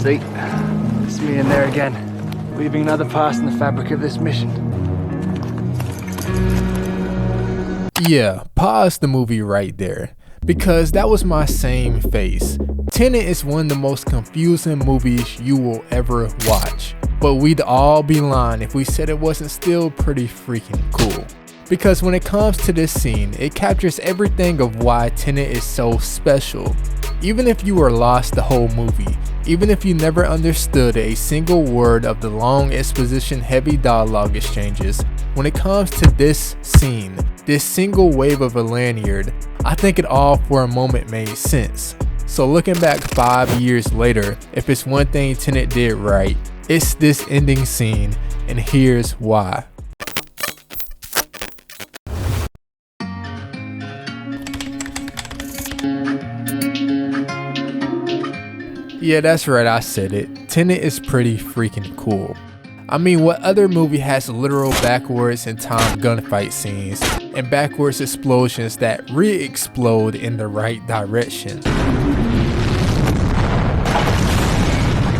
see. It's me in there again, weaving another pass in the fabric of this mission. Yeah, pause the movie right there, because that was my same face. Tenet is one of the most confusing movies you will ever watch, but we'd all be lying if we said it wasn't still pretty freaking cool. Because when it comes to this scene, it captures everything of why Tenet is so special. Even if you were lost the whole movie, even if you never understood a single word of the long exposition heavy dialogue exchanges, when it comes to this scene, this single wave of a lanyard, I think it all for a moment made sense. So looking back 5 years later, if it's one thing Tenet did right, it's this ending scene, and here's why. Yeah, that's right, I said it. Tenet is pretty freaking cool. I mean, what other movie has literal backwards in time gunfight scenes and backwards explosions that re-explode in the right direction?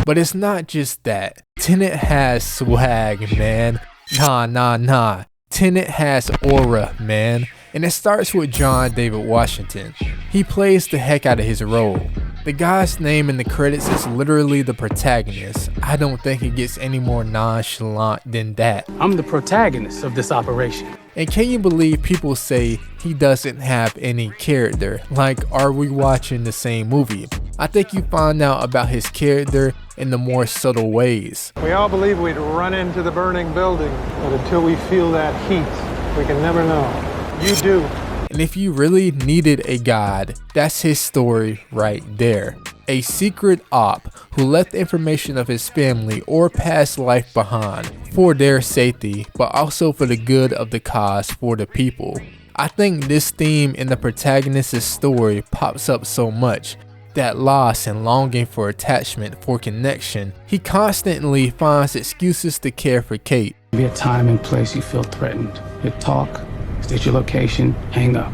But it's not just that. Tenet has swag, man. Nah. Tenet has aura, man. And it starts with John David Washington. He plays the heck out of his role. The guy's name in the credits is literally the protagonist. I don't think it gets any more nonchalant than that. I'm the protagonist of this operation. And can you believe people say he doesn't have any character? Like, are we watching the same movie? I think you find out about his character in the more subtle ways. We all believe we'd run into the burning building, but until we feel that heat, we can never know. You do. And if you really needed a guide, that's his story right there. A secret op who left information of his family or past life behind for their safety, but also for the good of the cause for the people. I think this theme in the protagonist's story pops up so much. That loss and longing for attachment, for connection. He constantly finds excuses to care for Kate. Be a time and place you feel threatened. You talk, state your location, hang up.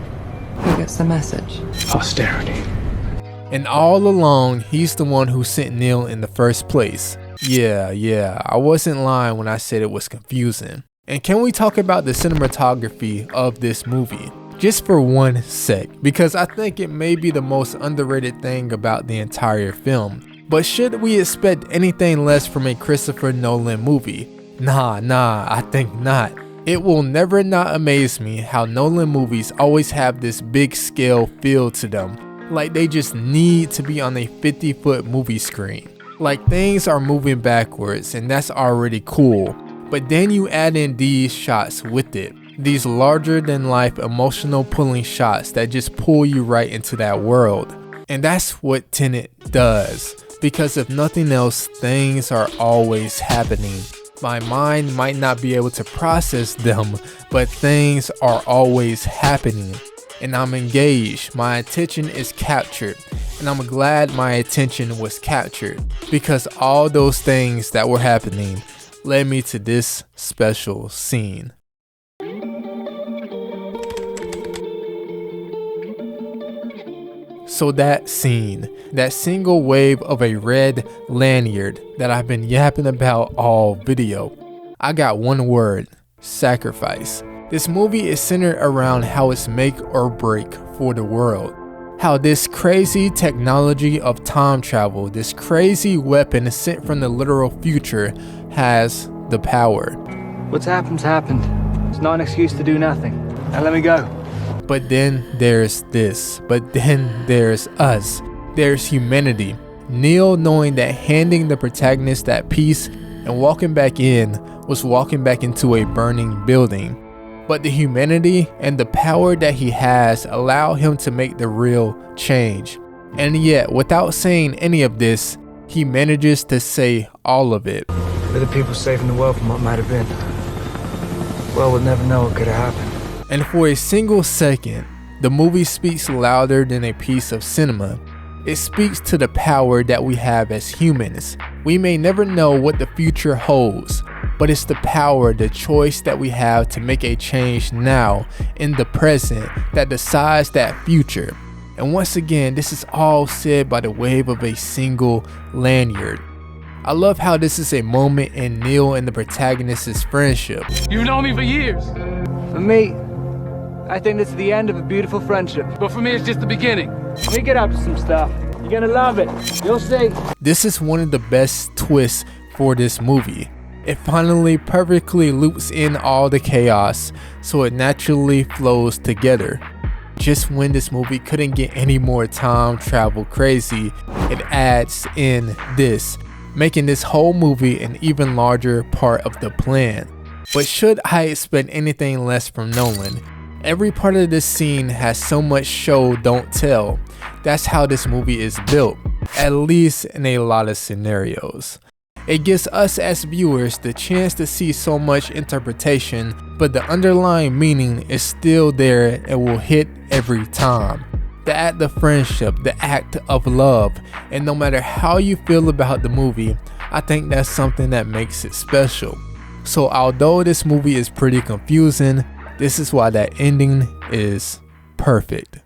Who gets the message? Posterity. And all along, he's the one who sent Neil in the first place. Yeah, I wasn't lying when I said it was confusing. And can we talk about the cinematography of this movie? Just for 1 sec, because I think it may be the most underrated thing about the entire film. But should we expect anything less from a Christopher Nolan movie? Nah, I think not. It will never not amaze me how Nolan movies always have this big scale feel to them. Like they just need to be on a 50-foot movie screen. Like things are moving backwards and that's already cool. But then you add in these shots with it. These larger than life emotional pulling shots that just pull you right into that world. And that's what Tenet does. Because if nothing else, things are always happening. My mind might not be able to process them, but things are always happening. And I'm engaged, my attention is captured. And I'm glad my attention was captured. Because all those things that were happening led me to this special scene. So that scene, that single wave of a red lanyard that I've been yapping about all video. I got one word: sacrifice. This movie is centered around how it's make or break for the world. How this crazy technology of time travel, this crazy weapon sent from the literal future, has the power. What's happened's happened. It's not an excuse to do nothing. Now let me go. But then there's this. But then there's us. There's humanity. Neil knowing that handing the protagonist that piece and walking back in was walking back into a burning building. But the humanity and the power that he has allow him to make the real change. And yet, without saying any of this, he manages to say all of it. We're the people saving the world from what might have been. Well, we'll never know what could have happened. And for a single second, the movie speaks louder than a piece of cinema. It speaks to the power that we have as humans. We may never know what the future holds, but it's the power, the choice that we have to make a change now in the present that decides that future. And once again, this is all said by the wave of a single lanyard. I love how this is a moment in Neil and the protagonist's friendship. You've known me for years, For me, I think this is the end of a beautiful friendship. but for me it's just the beginning. We get up to some stuff. You're gonna love it. You'll see. This is one of the best twists for this movie. It finally perfectly loops in all the chaos, so it naturally flows together. Just when this movie couldn't get any more time travel crazy, it adds in this, making this whole movie an even larger part of the plan. But should I expect anything less from Nolan? Every part of this scene has so much show don't tell. That's how this movie is built, at least in a lot of scenarios. It gives us as viewers the chance to see so much interpretation, but the underlying meaning is still there and will hit every time. The act of friendship, the act of love, and no matter how you feel about the movie, I think that's something that makes it special. So although this movie is pretty confusing, this is why that ending is perfect.